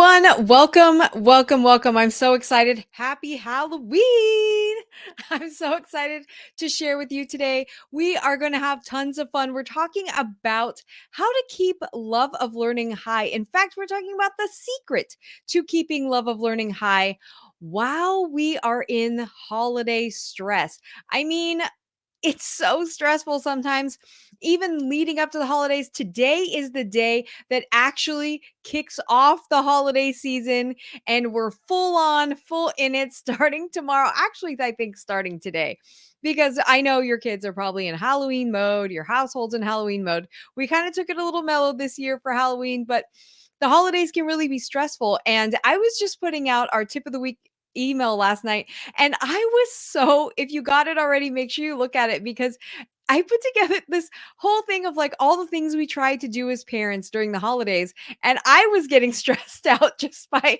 everyone. Welcome. I'm so excited. Happy Halloween. I'm so excited to share with you today. We are going to have tons of fun. We're talking about how to keep love of learning high. In fact, we're talking about the secret to keeping love of learning high while we are in holiday stress. I mean, it's so stressful sometimes, even leading up to the holidays. Today is the day that actually kicks off the holiday season, and we're full in it starting tomorrow. Actually, I think starting today, because I know your kids are probably in Halloween mode, your household's in Halloween mode. We kind of took it a little mellow this year for Halloween, but the holidays can really be stressful. And I was just putting out our tip of the week email last night, and I was so, if you got it already, make sure you look at it, because I put together this whole thing of like all the things we try to do as parents during the holidays, and I was getting stressed out just by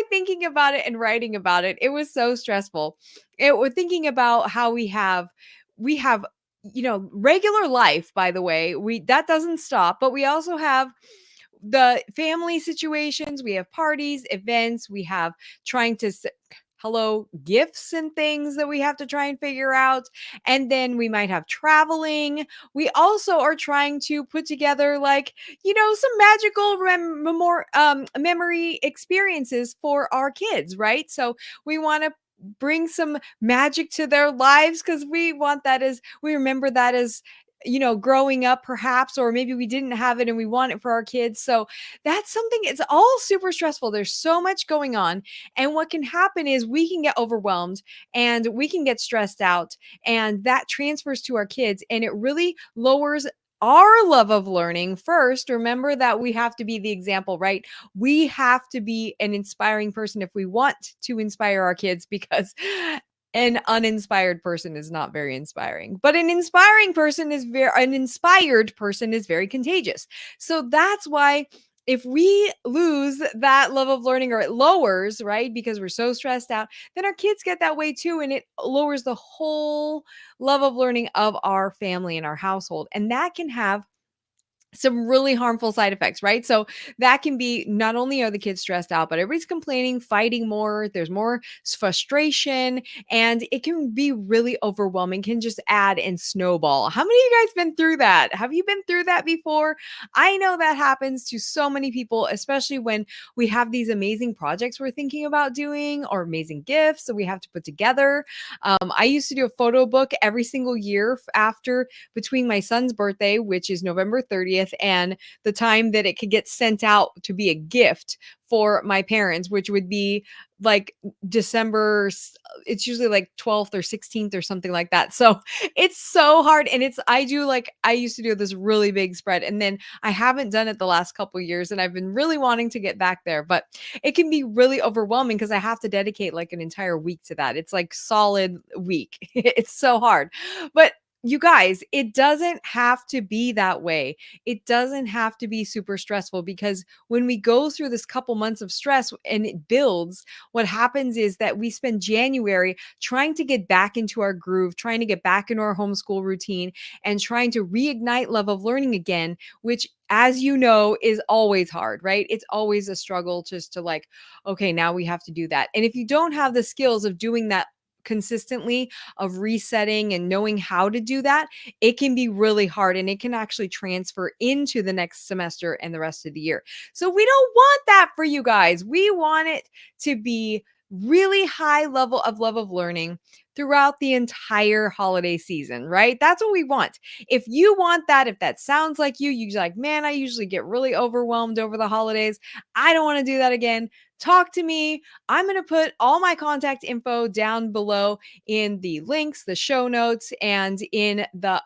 thinking about it and writing about it. It was so stressful. We're thinking about how we have regular life, by the way. We That doesn't stop, but we also have the family situations, we have parties, events, we have trying to hello gifts and things that we have to try and figure out, and then we might have traveling. We also are trying to put together, like, some magical memory experiences for our kids, right? So we want to bring some magic to their lives, because we remember that as growing up, perhaps, or maybe we didn't have it and we want it for our kids. So that's something, it's all super stressful. There's so much going on. And what can happen is we can get overwhelmed and we can get stressed out, and that transfers to our kids, and it really lowers our love of learning. First, remember that we have to be the example, right? We have to be an inspiring person if we want to inspire our kids, because an uninspired person is not very inspiring, but an inspired person is very contagious. So that's why, if we lose that love of learning, or it lowers, right, because we're so stressed out, then our kids get that way too, and it lowers the whole love of learning of our family and our household, and that can have some really harmful side effects, right? So that can be, not only are the kids stressed out, but everybody's complaining, fighting more, there's more frustration, and it can be really overwhelming, can just add and snowball. How many of you guys been through that? Have you been through that before? I know that happens to so many people, especially when we have these amazing projects we're thinking about doing, or amazing gifts that we have to put together. I used to do a photo book every single year after, between my son's birthday, which is November 30th, and the time that it could get sent out to be a gift for my parents, which would be like December. It's usually like 12th or 16th or something like that. So it's so hard. And I used to do this really big spread, and then I haven't done it the last couple years, and I've been really wanting to get back there, but it can be really overwhelming because I have to dedicate like an entire week to that. It's like solid week. It's so hard. But you guys, it doesn't have to be that way. It doesn't have to be super stressful, because when we go through this couple months of stress and it builds, what happens is that we spend January trying to get back into our groove, trying to get back into our homeschool routine, and trying to reignite love of learning again, which, as you know, is always hard, right? It's always a struggle just to, like, okay, now we have to do that. And if you don't have the skills of doing that consistently, of resetting and knowing how to do that, it can be really hard, and it can actually transfer into the next semester and the rest of the year. So we don't want that for you guys. We want it to be really high level of love of learning throughout the entire holiday season, right? That's what we want. If you want that, if that sounds like you're like, man, I usually get really overwhelmed over the holidays, I don't want to do that again, talk to me. I'm going to put all my contact info down below in the links, the show notes, and in the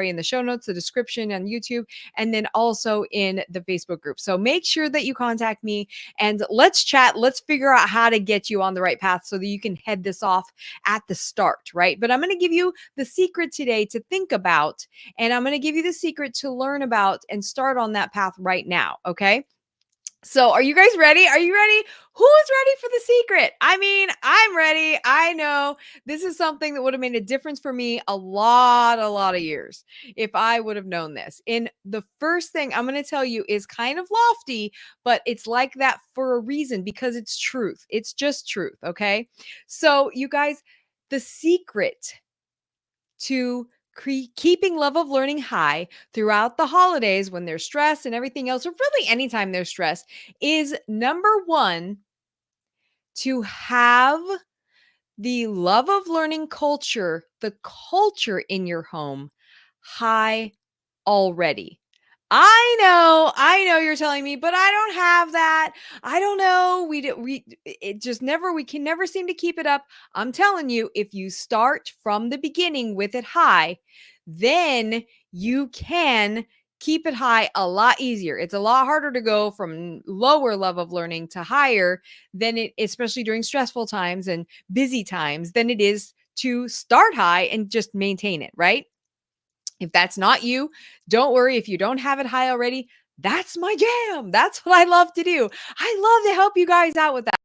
in the show notes, the description on YouTube, and then also in the Facebook group. So make sure that you contact me and let's chat. Let's figure out how to get you on the right path so that you can head this off at the start, right? But I'm going to give you the secret today to think about, and I'm going to give you the secret to learn about and start on that path right now, okay? So, are you guys ready? Are you ready? Who is ready for the secret? I mean, I'm ready. I know this is something that would have made a difference for me a lot of years if I would have known this. And the first thing I'm going to tell you is kind of lofty, but it's like that for a reason because it's truth. It's just truth. Okay. So, you guys, the secret to keeping love of learning high throughout the holidays when there's stress and everything else, or really anytime there's stress, is number one, to have the love of learning culture, the culture in your home high already. I know you're telling me, but I don't have that. I don't know. We it just never we can never seem to keep it up. I'm telling you, if you start from the beginning with it high, then you can keep it high a lot easier. It's a lot harder to go from lower love of learning to higher than it, especially during stressful times and busy times, than it is to start high and just maintain it, right? If that's not you, don't worry. If you don't have it high already, that's my jam. That's what I love to do. I love to help you guys out with that.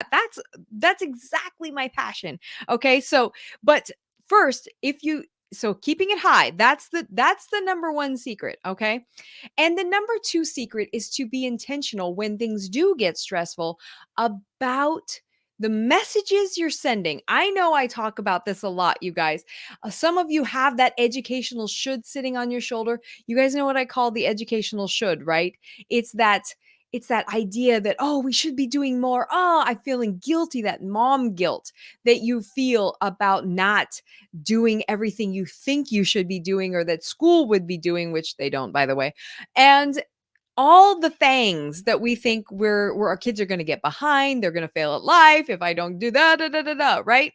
That's that's exactly my passion. Okay? So, but first, if you so keeping it high, that's the number one secret, okay? And the number two secret is to be intentional when things do get stressful about the messages you're sending. I know I talk about this a lot, you guys. Some of you have that educational should sitting on your shoulder. You guys know what I call the educational should, right? It's that it's that idea that, oh, we should be doing more. Oh, I'm feeling guilty, that mom guilt that you feel about not doing everything you think you should be doing or that school would be doing, which they don't, by the way. And all the things that we think where our kids are going to get behind, they're going to fail at life if I don't do that, da, da, da, da, right?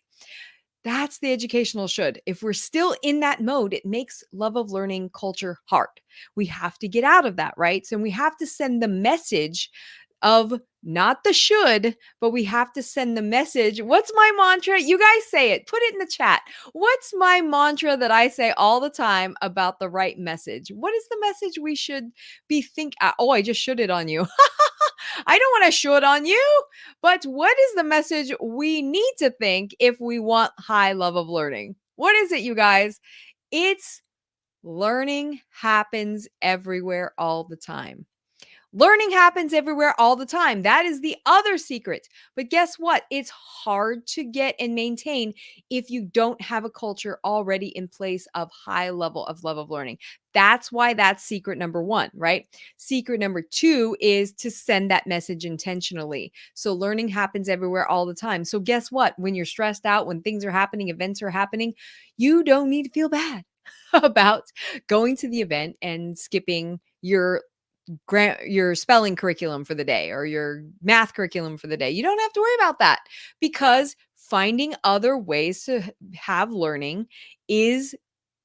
That's the educational should. If we're still in that mode, it makes love of learning culture hard. We have to get out of that, right? So we have to send the message of not the should, but we have to send the message. What's my mantra? You guys say it. Put it in the chat. What's my mantra that I say all the time about the right message? What is the message we should be oh, I just should it on you. I don't want to should on you, but what is the message we need to think if we want high love of learning? What is it, you guys? It's learning happens everywhere all the time. Learning happens everywhere all the time. That is the other secret. But guess what? It's hard to get and maintain if you don't have a culture already in place of high level of love of learning. That's why that's secret number one, right? Secret number two is to send that message intentionally. So learning happens everywhere all the time. So guess what? When you're stressed out, when things are happening, events are happening, you don't need to feel bad about going to the event and skipping your spelling curriculum for the day or your math curriculum for the day. You don't have to worry about that because finding other ways to have learning is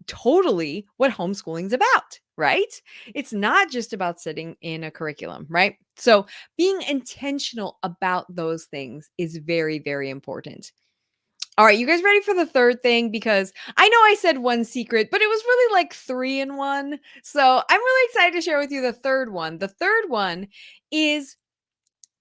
totally what homeschooling's about, right? It's not just about sitting in a curriculum, right? So being intentional about those things is very, very important. All right, you guys ready for the third thing? Because I know I said one secret, but it was really like three in one. So I'm really excited to share with you the third one. The third one is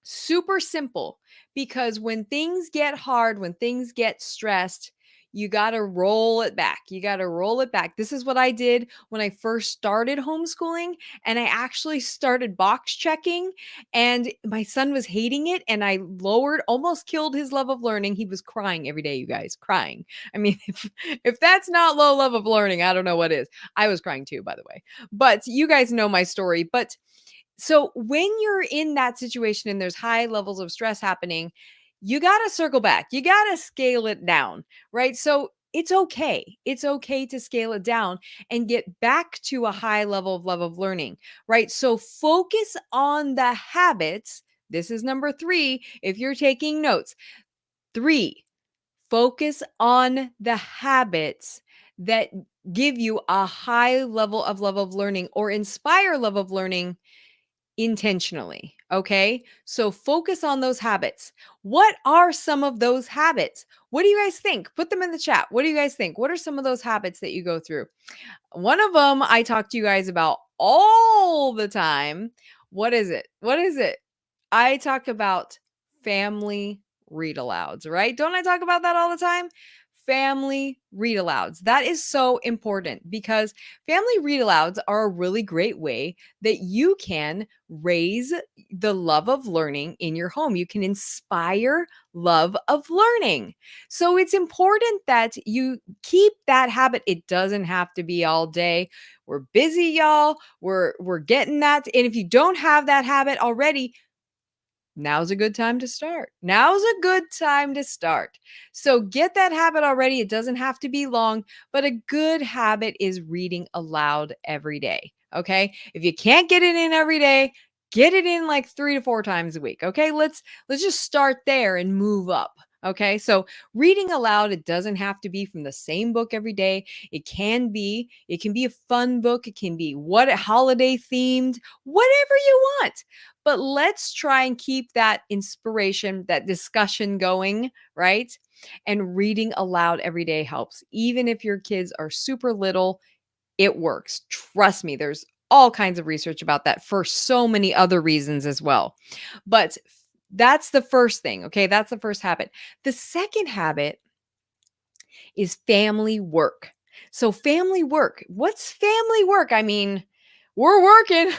super simple because when things get hard, when things get stressed, you got to roll it back. You got to roll it back. This is what I did when I first started homeschooling. And I actually started box checking, and my son was hating it. And I almost killed his love of learning. He was crying every day, you guys, crying. I mean, if that's not low love of learning, I don't know what is. I was crying too, by the way. But you guys know my story. But so when you're in that situation and there's high levels of stress happening, you got to circle back. You got to scale it down, right? So it's okay. It's okay to scale it down and get back to a high level of love of learning, right? So focus on the habits. This is number three. If you're taking notes, three, focus on the habits that give you a high level of love of learning or inspire love of learning intentionally. Okay. So focus on those habits. What are some of those habits? What do you guys think? Put them in the chat. What do you guys think? What are some of those habits that you go through? One of them I talk to you guys about all the time. What is it? What is it? I talk about family read alouds, right? Don't I talk about that all the time? Family read alouds. That is so important because family read alouds are a really great way that you can raise the love of learning in your home. You can inspire love of learning. So it's important that you keep that habit. It doesn't have to be all day. We're busy, y'all. We're getting that. And if you don't have that habit already, now's a good time to start. Now's a good time to start. So get that habit already. It doesn't have to be long, but a good habit is reading aloud every day. Okay? If you can't get it in every day, get it in like 3 to 4 times a week. Okay? Let's just start there and move up. Okay? So reading aloud, it doesn't have to be from the same book every day. It can be a fun book, it can be what holiday themed, whatever you want. But let's try and keep that inspiration, that discussion going, right? And reading aloud every day helps. Even if your kids are super little, it works. Trust me, there's all kinds of research about that for so many other reasons as well. But that's the first thing, okay? That's the first habit. The second habit is family work. So, family work. What's family work? I mean, we're working.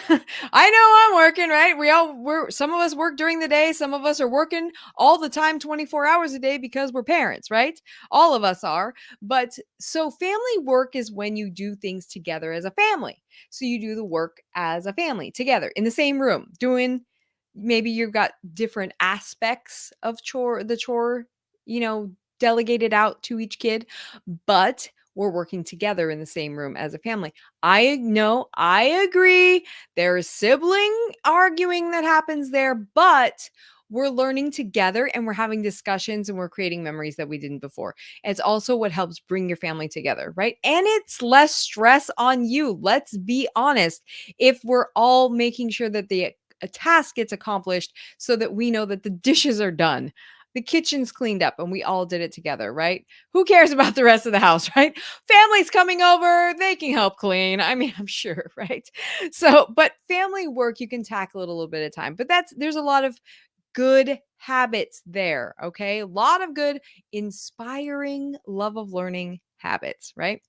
I know I'm working, right? We're some of us work during the day, some of us are working all the time 24 hours a day because we're parents, right? All of us are. But so family work is when you do things together as a family. So you do the work as a family together in the same room, doing maybe you've got different aspects of chore, you know, delegated out to each kid, but we're working together in the same room as a family. I know, I agree. There's sibling arguing that happens there, but we're learning together and we're having discussions and we're creating memories that we didn't before. It's also what helps bring your family together, right? And it's less stress on you. Let's be honest. If we're all making sure that the a task gets accomplished so that we know that the dishes are done, the kitchen's cleaned up, and we all did it together, right? Who cares about the rest of the house, right? Family's coming over, they can help clean. I mean, I'm sure, right? So, but family work, you can tackle it a little bit at a time. But there's a lot of good habits there, okay? A lot of good, inspiring, love of learning habits, right?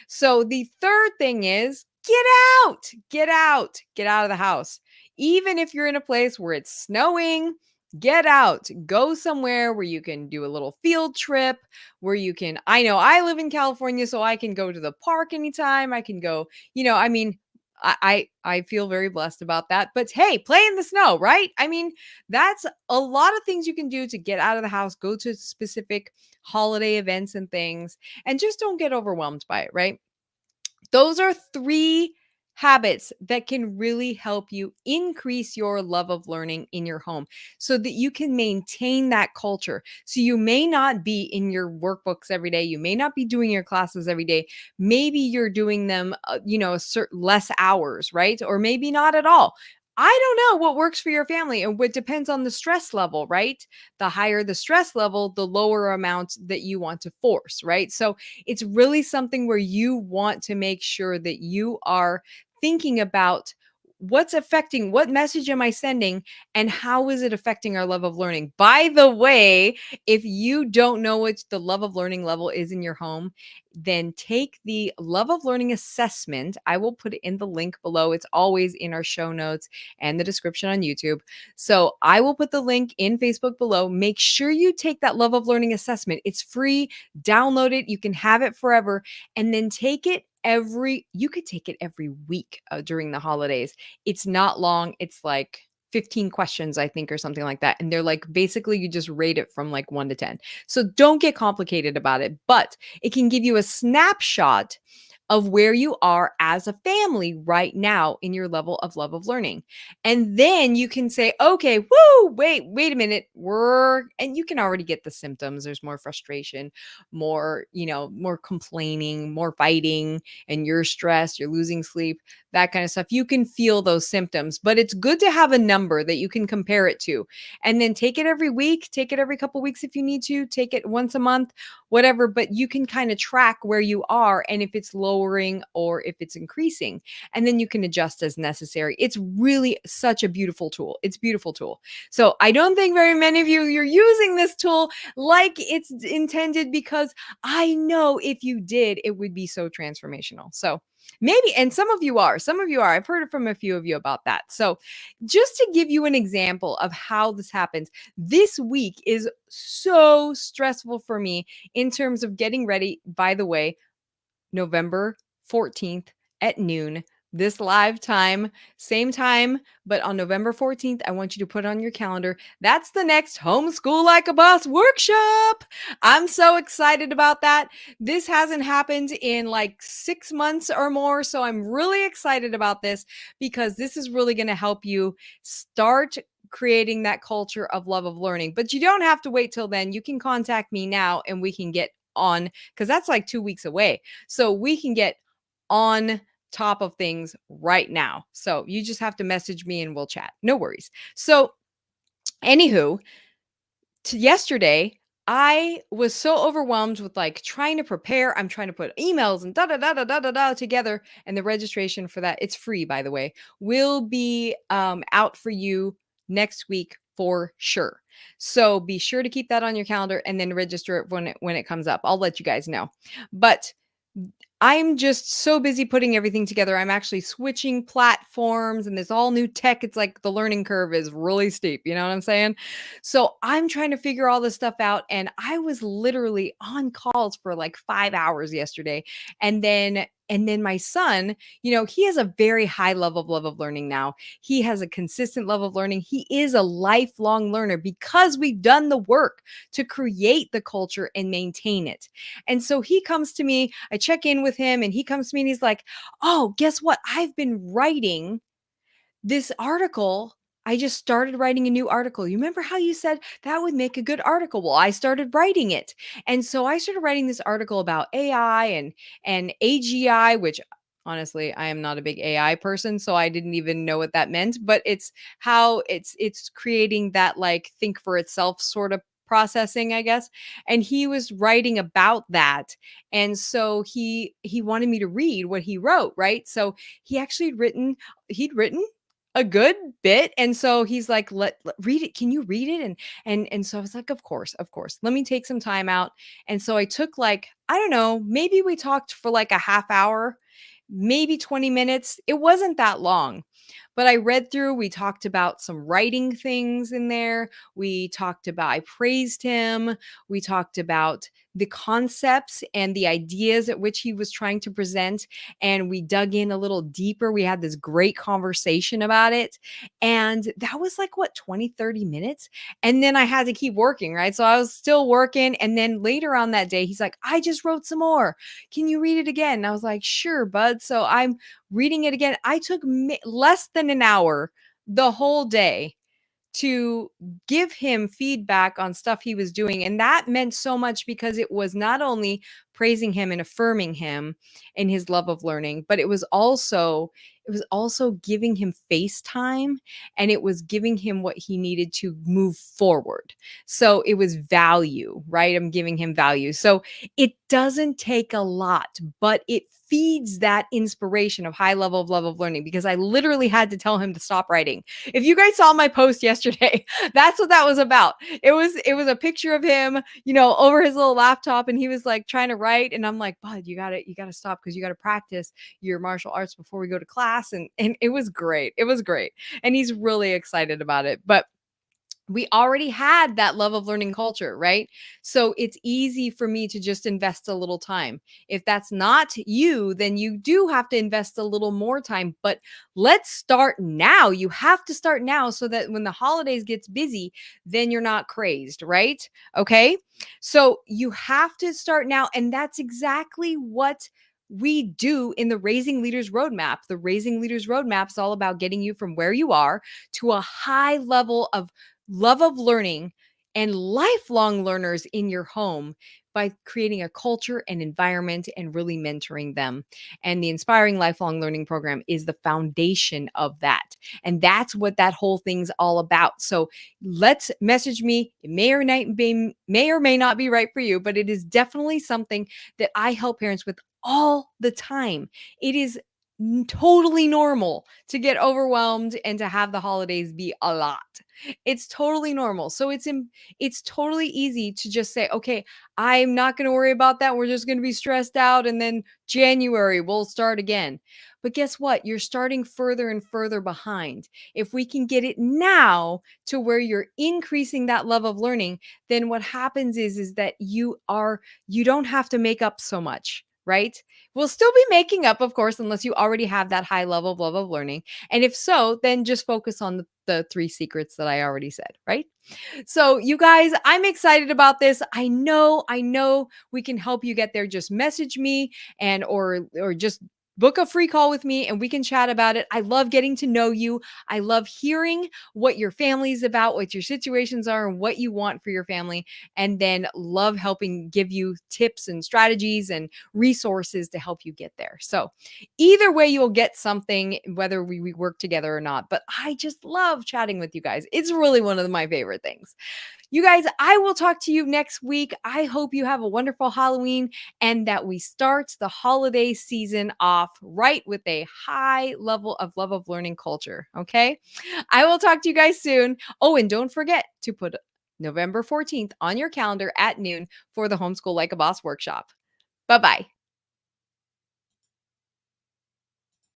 So the third thing is get out of the house. Even if you're in a place where it's snowing, get out, go somewhere where you can do a little field trip, where you can, I know I live in California, so I can go to the park anytime. I can go, I mean, I feel very blessed about that. But hey, play in the snow, right? I mean, that's a lot of things you can do to get out of the house, go to specific holiday events and things, and just don't get overwhelmed by it, right? Those are 3 habits that can really help you increase your love of learning in your home so that you can maintain that culture. So you may not be in your workbooks every day, you may not be doing your classes every day. Maybe you're doing them, a certain less hours, right? Or maybe not at all. I don't know what works for your family, and what depends on the stress level, right? The higher the stress level, the lower amount that you want to force, right? So it's really something where you want to make sure that you are thinking about what message am I sending, and how is it affecting our love of learning? By the way, if you don't know what the love of learning level is in your home, then take the love of learning assessment. I will put it in the link below. It's always in our show notes and the description on YouTube. So I will put the link in Facebook below. Make sure you take that love of learning assessment. It's free. Download it. You can have it forever, and then you could take it every week during the holidays. It's not long. It's like 15 questions, I think, or something like that. And they're like, basically, you just rate it from like 1 to 10. So don't get complicated about it, but it can give you a snapshot of where you are as a family right now in your level of love of learning. And then you can say, okay, wait a minute. And you can already get the symptoms. There's more frustration, more complaining, more fighting, and you're stressed, you're losing sleep, that kind of stuff. You can feel those symptoms, but it's good to have a number that you can compare it to. And then take it every week, take it every couple weeks if you need to, take it once a month, whatever, but you can kind of track where you are and if it's lowering or if it's increasing. And then you can adjust as necessary. It's really such a beautiful tool. It's a beautiful tool. So I don't think very many of you you're using this tool like it's intended, because I know if you did, it would be so transformational. So maybe, and some of you are, I've heard from a few of you about that. So just to give you an example of how this happens, this week is so stressful for me in terms of getting ready. By the way, November 14th at noon, this live time, same time, but on November 14th, I want you to put on your calendar. That's the next Homeschool Like a Boss workshop. I'm so excited about that. This hasn't happened in like 6 months or more. So I'm really excited about this because this is really going to help you start creating that culture of love of learning. But you don't have to wait till then. You can contact me now and we can get on, because that's like 2 weeks away. So we can get on top of things right now. So you just have to message me and we'll chat. No worries. So, anywho, yesterday, I was so overwhelmed with like trying to prepare. I'm trying to put emails and da da da da da da da together. And the registration for that, it's free, by the way, will be out for you next week for sure. So be sure to keep that on your calendar and then register it when it comes up. I'll let you guys know. But I'm just so busy putting everything together. I'm actually switching platforms and this all new tech. It's like the learning curve is really steep. You know what I'm saying? So I'm trying to figure all this stuff out. And I was literally on calls for like 5 hours yesterday. And then my son, he has a very high level of love of learning now. He has a consistent level of learning. He is a lifelong learner because we've done the work to create the culture and maintain it. And so he comes to me, I check in with him, and he comes to me and he's like, "Oh, guess what? I've been writing this article. I just started writing a new article. You remember how you said that would make a good article? Well, I started writing it." And so I started writing this article about AI and AGI, which honestly, I am not a big AI person, so I didn't even know what that meant, but it's how it's creating that like think for itself sort of processing, I guess. And he was writing about that. And so he wanted me to read what he wrote, right? So he'd written a good bit. And so he's like, let read it. Can you read it? And so I was like, of course. Let me take some time out. And so I took like, I don't know, maybe we talked for like a half hour, maybe 20 minutes. It wasn't that long. But I read through, we talked about some writing things in there. I praised him. We talked about the concepts and the ideas at which he was trying to present. And we dug in a little deeper. We had this great conversation about it. And that was like, what, 20, 30 minutes? And then I had to keep working, right? So I was still working. And then later on that day, he's like, "I just wrote some more. Can you read it again?" And I was like, "Sure, bud." So I'm reading it again. I took less than an hour the whole day to give him feedback on stuff he was doing. And that meant so much because it was not only praising him and affirming him in his love of learning, but it was also giving him face time, and it was giving him what he needed to move forward. So it was value, right? I'm giving him value. So it doesn't take a lot, but it feeds that inspiration of high level of love of learning, because I literally had to tell him to stop writing. If you guys saw my post yesterday, that's what that was about. It was a picture of him, over his little laptop, and he was like trying to write, and I'm like, "Bud, you gotta stop, because you gotta practice your martial arts before we go to class." And it was great. It was great. And he's really excited about it. But we already had that love of learning culture, right? So it's easy for me to just invest a little time. If that's not you, then you do have to invest a little more time. But let's start now. You have to start now so that when the holidays gets busy, then you're not crazed, right? Okay. So you have to start now. And that's exactly what we do in the Raising Leaders Roadmap. The Raising Leaders Roadmap is all about getting you from where you are to a high level of love of learning and lifelong learners in your home by creating a culture and environment and really mentoring them. And the Inspiring Lifelong Learning Program is the foundation of that. And that's what that whole thing's all about. So let's message me. It may or may not be right for you, but it is definitely something that I help parents with all the time. It is totally normal to get overwhelmed and to have the holidays be a lot. It's totally normal. So it's totally easy to just say, "Okay, I'm not going to worry about that. We're just going to be stressed out and then January we'll start again." But guess what? You're starting further and further behind. If we can get it now to where you're increasing that love of learning, then what happens is that you don't have to make up so much, right? We'll still be making up, of course, unless you already have that high level of love of learning. And if so, then just focus on the three secrets that I already said, right? So, you guys, I'm excited about this. I know we can help you get there. Just message me and or just book a free call with me and we can chat about it. I love getting to know you. I love hearing what your family's about, what your situations are, and what you want for your family. And then love helping give you tips and strategies and resources to help you get there. So, either way, you'll get something, whether we work together or not. But I just love chatting with you guys. It's really one of my favorite things. You guys, I will talk to you next week. I hope you have a wonderful Halloween and that we start the holiday season off right with a high level of love of learning culture. Okay. I will talk to you guys soon. Oh, and don't forget to put November 14th on your calendar at noon for the Homeschool Like a Boss workshop. Bye bye.